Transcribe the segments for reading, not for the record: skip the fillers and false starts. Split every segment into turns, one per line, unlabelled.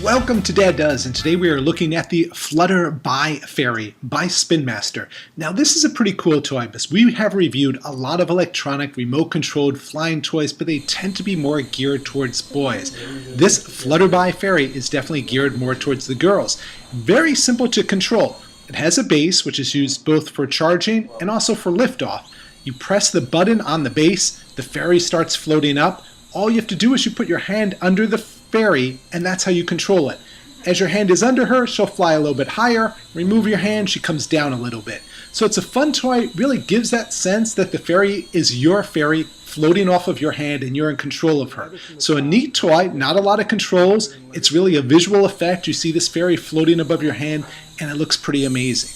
Welcome to Dad Does, and today we are looking at the Flutter by Fairy by Spin Master. Now this is a pretty cool toy because we have reviewed a lot of electronic remote-controlled flying toys, but they tend to be more geared towards boys. This Flutter by Fairy is definitely geared more towards the girls. Very simple to control. It has a base, which is used both for charging and also for liftoff. You press the button on the base, the fairy starts floating up. All you have to do is you put your hand under the fairy, and that's how you control it. As your hand is under her, she'll fly a little bit higher. Remove your hand, she comes down a little bit. So it's a fun toy, really gives that sense that the fairy is your fairy floating off of your hand and you're in control of her. So a neat toy, not a lot of controls. It's really a visual effect. You see this fairy floating above your hand and it looks pretty amazing.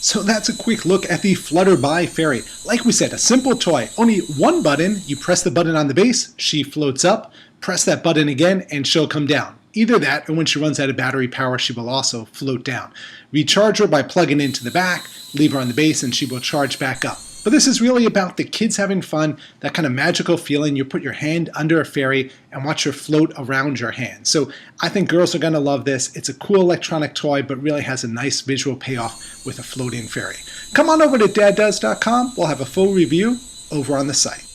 So that's a quick look at the Flutter by Fairy. Like we said, a simple toy, only one button. You press the button on the base, she floats up. Press that button again and she'll come down. Either that, or when she runs out of battery power, she will also float down. Recharge her by plugging into the back, leave her on the base, and she will charge back up. But this is really about the kids having fun, that kind of magical feeling. You put your hand under a fairy and watch her float around your hand. So I think girls are going to love this. It's a cool electronic toy, but really has a nice visual payoff with a floating fairy. Come on over to daddoes.com. We'll have a full review over on the site.